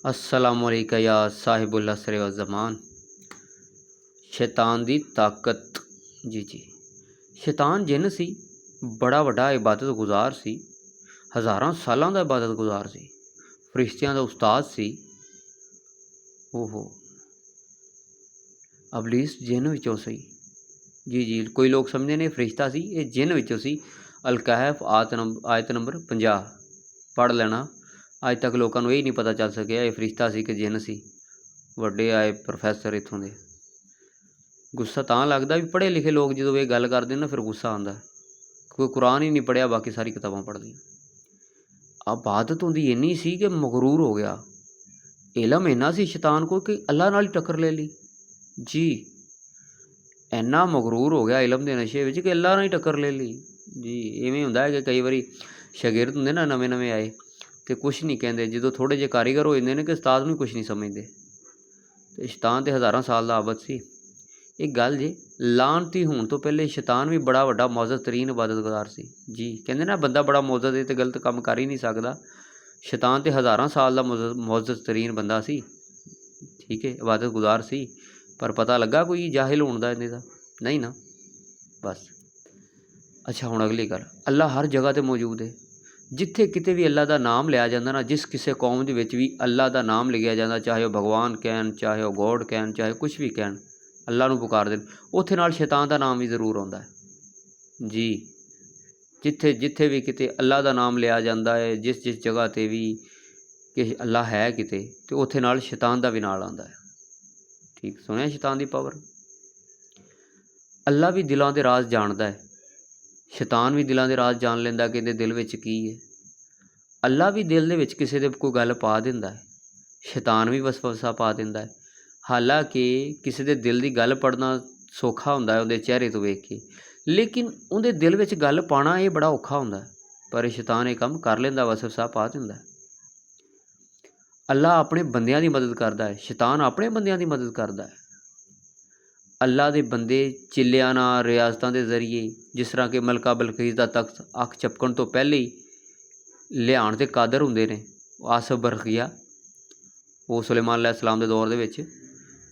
अस्सलामुअलैका या साहिबुल असर व ज़मान। शैतान दी ताकत। जी, शैतान जिन्न सी, बड़ा वड्डा इबादत गुजार सी, हज़ारां सालां दा इबादत गुजार सी, फरिश्तियां दा उस्ताद सी। ओहो, अबलीस जिन्न विचों सी। जी, कोई लोग समझदे ने फरिश्ता सी, ये जिन्न विचों सी। अल कहफ आयत नंबर 50 पढ़ लेना। अज तक लोगों को यही नहीं पता चल सकिया ये फरिश्ता सी कि जिन्न सी। वड्डे आए प्रोफैसर इत्थों दे। गुस्सा तां लगदा भी पढ़े लिखे लोग जो ये गल करदे ना, फिर गुस्सा आंदा। कोई कुरान ही नहीं पढ़िया, बाकी सारी किताबां पढ़ लियां। इबादत उंदी इन्नी सी कि मगरूर हो गया। इलम इन्ना सी शैतान को कि अल्लाह नाल ही टक्कर ले ली। जी, इन्ना मगरूर हो गया इलम के नशे विच कि अल्लाह नाल ही टक्कर ले ली। जी, इवें हुंदा है कि कई बारी शागिर्द हुंदे ना, नवें नवें आए तो कुछ नहीं कहते, जो थोड़े जे कारीगर हो जाते हैं कि उस्ताद नूं कुछ नहीं समझते। तो शैतान तो हज़ारां साल का आबद सी। एक गल जे, लानती होने तो पहले शैतान भी बड़ा वड्डा मौजज़ तरीन इबादत गुजार सी। जी, कहते ना बंदा बड़ा मौजज़ है तो गलत काम कर ही नहीं सकता। शैतान तो हज़ारां साल का मौजज़ तरीन बंदा सी, ठीक है, इबादत गुजार सी। पर पता लगा कोई जाहिल होने का इन्हें नहीं ना, बस। अच्छा, हुण अगली गल, अल्लाह हर जगह पर मौजूद है। जिथे किते भी अल्लाह का नाम लिया जाता ना, जिस किसी कौम के भी अल्लाह का नाम लिया जाता, चाहे वह भगवान कहन, चाहे वह गॉड कहन, चाहे कुछ भी कहन, अल्लाह नूं पुकार देन, उत्थे नाल शैतान का नाम भी जरूर आउंदा है। जी, जिथे जिथे भी किते अल्लाह का नाम लिया जाता है, जिस जिस जगह पर भी कि अल्लाह है किते, तो उत्थे नाल शैतान का भी नाल आउंदा है। ठीक सुनिया शैतान की पावर। अल्लाह भी दिलों के राज जानता है, शैतान भी दिलों के राज जान लेंदा कि इहदे दिल विच की है। अल्लाह भी दिल दे विच किसी दे कोई गल पा दिंदा है, शैतान भी वसवसा पा दिंदा है। हालांकि किसी दे दिल की गल पढ़ना सौखा हुंदा है उहदे चेहरे तो वेख के, लेकिन उहदे दिल विच गल पाना ये बड़ा औखा हुंदा है। पर शैतान ये काम कर लेंदा, वसवसा पा दिंदा है। अल्लाह अपने बंदियां की मदद करता है, शैतान अपने बंदियां की मदद करता है। अल्लाह के बंदे चिल्लियां नाल रियाजतां के जरिए, जिस तरह कि मलका बलकीस का तख्त अख झपकण तो पहले ही लियाण ते कादर हुंदे ने। आसफ बरखिया वो सुलेमान अलैहिस्सलाम के दौर के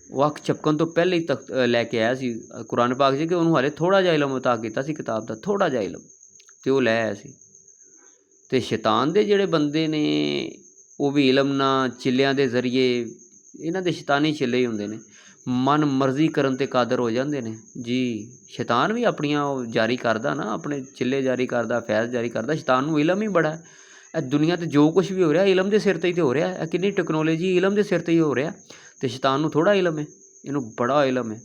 वो अख झपकण तो पहले ही तख्त लैके आया सी कुरान पाक च कि उन्होंने हाले थोड़ा जिहा इलम अता किया सी किताब का, थोड़ा जिहा इलम, तो वह लै आया सी। ते शैतान दे जिहड़े बंदे ने वो भी इलम ना चिल्लियां दे जरिए, इन्हां दे शैतानी चिल्ले ही हुंदे ने, मन मर्जी करन ते कादर हो जाते हैं। जी, शैतान भी अपनियां जारी करदा ना, अपने चिल्ले जारी करदा, फैज़ जारी करदा। शैतान नूं इलम ही बड़ा है। दुनिया ते जो कुछ भी हो रहा इलम के सिर ते ही तो हो रहा है। कितनी टैक्नोलॉजी इलम के सिर ते ही हो रहा, तो शैतान नूं थोड़ा इलम है, इनू बड़ा इलम है।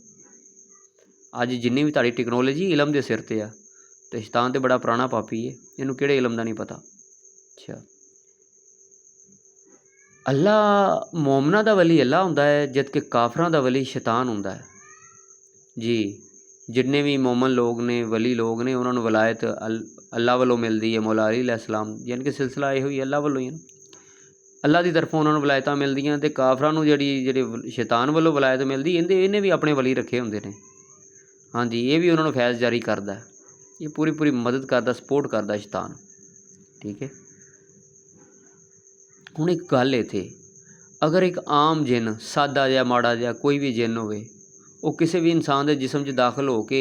अज जिन्नी भी तुहाडी टैक्नोलॉजी इलम के सिर ते आ, तो शैतान तो बड़ा पुराना पापी है, इनू किहड़े इलम का नहीं पता। अच्छा, अल्लाह मोमना का वली अल्लाह हुंदा है, जबकि काफरां दा वली शैतान हुंदा है। जी, जिन्ने भी मोमन लोग ने, वली लोग ने, उन्होंने वलायत अल्लाह वालों मिलती है। मौला अली अलैहिस्सलाम, यानी कि सिलसिला यह ही अल्लाह वालों ही है। अल्लाह की तरफों उन्होंने वलायतां मिलदियां, ते काफरां नूं जिहड़ी शैतान वालों वलायत मिलती, इन्हें भी अपने वली रखे हुंदे ने। हाँ जी, ये भी उन्होंने फैज़ जारी करता है, ये पूरी पूरी मदद करता, सपोर्ट करता शैतान। ठीक है, हुण एक गल इत्थे, अगर एक आम जिन, सादा जिहा माड़ा जिहा कोई भी जिन होवे, वो किसी भी इंसान के जिसम च दाखिल हो के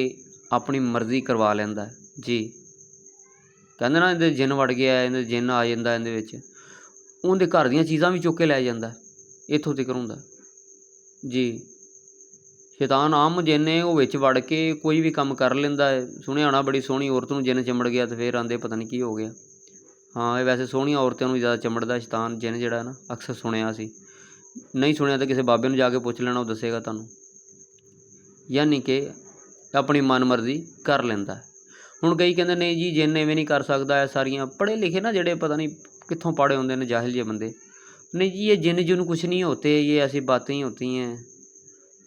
अपनी मर्जी करवा लैंदा है। जी, कहते ना इहदे जिन वड़ गया, इहदे जिन आ जांदा इहदे विच, उहदे घर दीयां चीज़ां भी चुक के लै जांदा, इत्थों तिकर हुंदा। जी, शैतान आम जिन है, वो विच वड़ के कोई भी काम कर लैंदा है। सुनिया होना बड़ी सोहनी औरत नूं जिन चिमड़ गया तो फिर आंदे पता नहीं की हो गया। हाँ, वैसे सोहनियां औरतों नूं ज़्यादा चिमड़दा शैतान जिन जिहड़ा ना, अक्सर सुनिया सी। नहीं सुनिया तो किसी बाबे नूं जाके पुछ लेना, वो दसेगा तुहानूं। यानी कि अपनी मन मर्जी कर लैंदा है। हुण कई कहंदे नहीं जी जिन इवें नहीं कर सकदा है, सारियां पढ़े लिखे ना जिहड़े पता नहीं कित्थों पढ़े होंदे ने जाहिल जे बंदे, नहीं जी ये जिन जुन कुछ नहीं होते, ये ऐसी बातें ही होती हैं।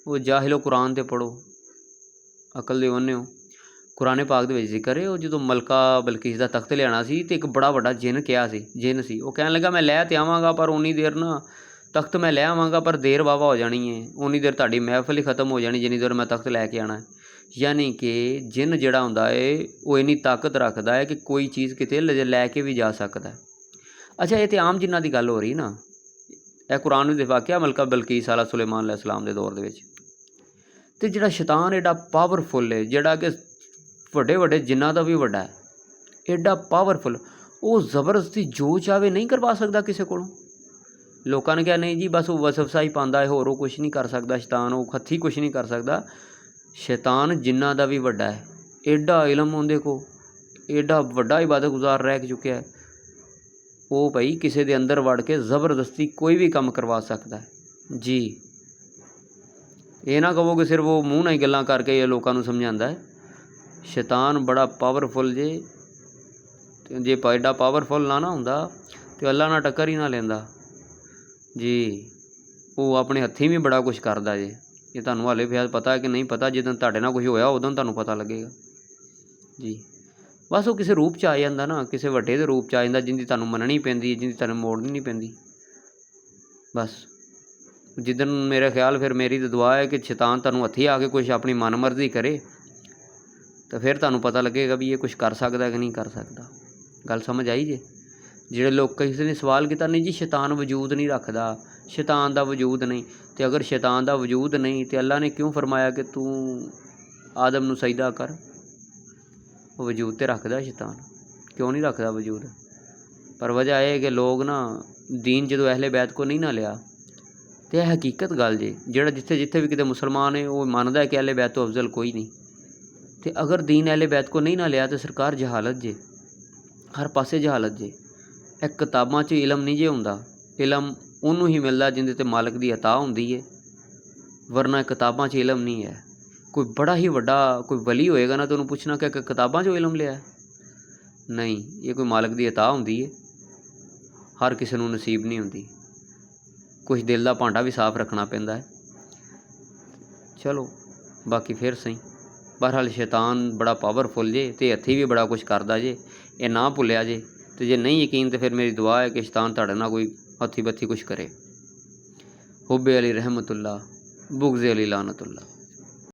वो जाहिलो कुरान ते पढ़ो, अकल दे बन्ने हो। कुरान पाक दे विच जिक्र है, वो जो मलका बलकीस दा तख्त लियाना सी ते एक बड़ा वड्डा जिन कहा सी, जिन सी, वो कहन लगा मैं लै ते आवांगा पर उन्नी देर ना तख्त मैं लै आवांगा पर देर वावा हो जानी है, उन्नी देर तुहाडी महफिल ही खत्म हो जानी जिन्नी देर मैं तख्त लैके आना है। यानी कि जिन जिहड़ा हुंदा है वो इन्नी ताकत रखदा है कि कोई चीज़ किते लैके भी जा सकदा है। अच्छा, ये तो आम जिन्हां दी गल हो रही ना, ਇਹ कुरान ਵਿੱਚ ਵਾਕਿਆ ਮਲਕਾ ਬਲਕੀਸ ਵਾਲਾ ਸੁਲੇਮਾਨ अलैहिस्सलाम ਦੇ ਦੌਰ ਦੇ ਵਿੱਚ। ਤੇ ਜਿਹੜਾ ਸ਼ੈਤਾਨ ਐਡਾ ਪਾਵਰਫੁੱਲ ਹੈ, ਜਿਹੜਾ ਕਿ ਵੱਡੇ ਵੱਡੇ ਜਿਨ੍ਹਾਂ ਦਾ ਵੀ ਵੱਡਾ ਹੈ, ਐਡਾ ਪਾਵਰਫੁਲ, ਉਹ ਜ਼ਬਰਦਸਤੀ ਜੋ ਚਾਹਵੇ ਨਹੀਂ ਕਰਵਾ ਸਕਦਾ ਕਿਸੇ ਕੋਲੋਂ। ਲੋਕਾਂ ਨੇ ਕਿਹਾ ਨਹੀਂ ਜੀ ਬਸ ਉਹ ਵਸਵਸਾ ਹੀ ਪਾਉਂਦਾ ਹੈ, ਹੋਰ ਉਹ ਕੁਛ ਨਹੀਂ ਕਰ ਸਕਦਾ ਸ਼ੈਤਾਨ, ਉਹ ਹੱਥੀਂ ਕੁਛ ਨਹੀਂ ਕਰ ਸਕਦਾ। ਸ਼ੈਤਾਨ ਜਿਨ੍ਹਾਂ ਦਾ ਵੀ ਵੱਡਾ ਹੈ, ਐਡਾ ਇਲਮ ਉਹਦੇ ਕੋਲ, ਐਡਾ ਵੱਡਾ ਇਬਾਦਤ ਗੁਜ਼ਾਰ ਰਹਿ ਚੁੱਕਿਆ ਹੈ, ਉਹ ਭਾਈ ਕਿਸੇ ਦੇ ਅੰਦਰ ਵੜ ਕੇ ਜ਼ਬਰਦਸਤੀ ਕੋਈ ਵੀ ਕੰਮ ਕਰਵਾ ਸਕਦਾ ਹੈ ਜੀ। ਇਹ ਨਾ ਕਹੋ ਕਿ ਸਿਰਫ ਉਹ ਮੂੰਹ ਨਾਲ ਹੀ ਗੱਲਾਂ ਕਰਕੇ ਇਹ ਲੋਕਾਂ ਨੂੰ ਸਮਝਾਉਂਦਾ ਹੈ। ਸ਼ੈਤਾਨ ਬੜਾ ਪਾਵਰਫੁਲ ਜੇ, ਜੇ ਐਡਾ ਪਾਵਰਫੁਲ ਨਾ ਹੁੰਦਾ ਤਾਂ ਅੱਲਾ ਨਾਲ ਟੱਕਰ ਹੀ ਨਾ ਲੈਂਦਾ ਜੀ। ਉਹ ਆਪਣੇ ਹੱਥੀਂ ਵੀ ਬੜਾ ਕੁਛ ਕਰਦਾ ਜੇ। ਇਹ ਤੁਹਾਨੂੰ ਹਾਲੇ ਫਿਰ ਪਤਾ ਕਿ ਨਹੀਂ ਪਤਾ, ਜਦੋਂ ਤੁਹਾਡੇ ਨਾਲ ਕੁਛ ਹੋਇਆ ਉਦੋਂ ਤੁਹਾਨੂੰ ਪਤਾ ਲੱਗੇਗਾ ਜੀ। ਬਸ ਉਹ ਕਿਸੇ ਰੂਪ 'ਚ ਆ ਜਾਂਦਾ ਨਾ, ਕਿਸੇ ਵੱਡੇ ਦੇ ਰੂਪ 'ਚ ਆ ਜਾਂਦਾ, ਜਿਹਦੀ ਤੁਹਾਨੂੰ ਮੰਨਣੀ ਪੈਂਦੀ, ਜਿਹਦੀ ਤੁਹਾਨੂੰ ਮੋੜਨੀ ਨਹੀਂ ਪੈਂਦੀ। ਬਸ ਜਿੱਦਣ ਮੇਰਾ ਖਿਆਲ, ਫਿਰ ਮੇਰੀ ਤਾਂ ਦੁਆ ਹੈ ਕਿ ਸ਼ੈਤਾਨ ਤੁਹਾਨੂੰ ਹੱਥੀਂ ਆ ਕੇ ਕੁਛ ਆਪਣੀ ਮਨਮਰਜ਼ੀ ਕਰੇ, ਤਾਂ ਫਿਰ ਤੁਹਾਨੂੰ ਪਤਾ ਲੱਗੇਗਾ ਵੀ ਇਹ ਕੁਛ ਕਰ ਸਕਦਾ ਕਿ ਨਹੀਂ ਕਰ ਸਕਦਾ। ਗੱਲ ਸਮਝ ਆਈ ਜੇ? ਜਿਹੜੇ ਲੋਕ, ਕਿਸੇ ਨੇ ਸਵਾਲ ਕੀਤਾ ਨਹੀਂ ਜੀ ਸ਼ੈਤਾਨ ਵਜੂਦ ਨਹੀਂ ਰੱਖਦਾ, ਸ਼ੈਤਾਨ ਦਾ ਵਜੂਦ ਨਹੀਂ, ਤੇ ਅਗਰ ਸ਼ੈਤਾਨ ਦਾ ਵਜੂਦ ਨਹੀਂ ਤਾਂ ਅੱਲਾ ਨੇ ਕਿਉਂ ਫਰਮਾਇਆ ਕਿ ਤੂੰ ਆਦਮ ਨੂੰ ਸਜਦਾ ਕਰ? ਉਹ ਵਜੂਦ ਤੇ ਰੱਖਦਾ ਸ਼ੈਤਾਨ, ਕਿਉਂ ਨਹੀਂ ਰੱਖਦਾ ਵਜੂਦ? ਪਰ ਵਜ੍ਹਾ ਇਹ ਹੈ ਕਿ ਲੋਕ ਨਾ ਦੀਨ ਜਦੋਂ ਅਹਿਲੇ ਬੈਤ ਕੋ ਨਹੀਂ ਨਾ ਲਿਆ, ਤੇ ਇਹ ਹਕੀਕਤ ਗੱਲ ਜੇ। ਜਿਹੜਾ ਜਿੱਥੇ ਵੀ ਕਿਤੇ ਮੁਸਲਮਾਨ ਹੈ ਉਹ ਮੰਨਦਾ ਹੈ ਕਿ ਅਹਿਲੇ ਬੈਤ ਤੋਂ ਅਫਜ਼ਲ ਕੋਈ ਨਹੀਂ, ਤੇ ਅਗਰ ਦੀਨ ਅਹਿਲੇ ਬੈਤ ਕੋ ਨਹੀਂ ਨਾ ਲਿਆ ਤਾਂ ਸਰਕਾਰ ਜਹਾਲਤ ਜੇ, ਹਰ ਪਾਸੇ ਜਹਾਲਤ ਜੇ। ਇਹ ਕਿਤਾਬਾਂ 'ਚ ਇਲਮ ਨਹੀਂ ਜੇ ਹੁੰਦਾ, ਇਲਮ ਉਹਨੂੰ ਹੀ ਮਿਲਦਾ ਜਿਹਦੇ 'ਤੇ ਮਾਲਕ ਦੀ ਅਤਾ ਹੁੰਦੀ ਹੈ, ਵਰਨਾ ਕਿਤਾਬਾਂ 'ਚ ਇਲਮ ਨਹੀਂ ਹੈ। ਕੋਈ ਬੜਾ ਹੀ ਵੱਡਾ ਕੋਈ ਵਲੀ ਹੋਏਗਾ ਨਾ, ਤਾਂ ਉਹਨੂੰ ਪੁੱਛਣਾ ਕਿ ਕਿਤਾਬਾਂ 'ਚੋਂ ਇਲਮ ਲਿਆ? ਨਹੀਂ, ਇਹ ਕੋਈ ਮਾਲਕ ਦੀ ਅਤਾ ਹੁੰਦੀ ਹੈ, ਹਰ ਕਿਸੇ ਨੂੰ ਨਸੀਬ ਨਹੀਂ ਹੁੰਦੀ। ਕੁਛ ਦਿਲ ਦਾ ਭਾਂਡਾ ਵੀ ਸਾਫ਼ ਰੱਖਣਾ ਪੈਂਦਾ ਹੈ। ਚਲੋ ਬਾਕੀ ਫਿਰ ਸਹੀ। ਬਹਰਹਾਲ ਸ਼ੈਤਾਨ ਬੜਾ ਪਾਵਰਫੁੱਲ ਜੇ, ਅਤੇ ਹੱਥੀਂ ਵੀ ਬੜਾ ਕੁਛ ਕਰਦਾ ਜੇ, ਇਹ ਨਾ ਭੁੱਲਿਆ ਜੇ। ਅਤੇ ਜੇ ਨਹੀਂ ਯਕੀਨ ਤਾਂ ਫਿਰ ਮੇਰੀ ਦੁਆ ਹੈ ਕਿ ਸ਼ੈਤਾਨ ਤੁਹਾਡੇ ਨਾਲ ਕੋਈ ਹੱਥੀਂ ਬੱਥੀ ਕੁਛ ਕਰੇ। ਹੁੱਬੇ ਅਲੀ ਰਹਿਮਤੁल्लाह, बुग़्ज़ अली लानतुल्लाह।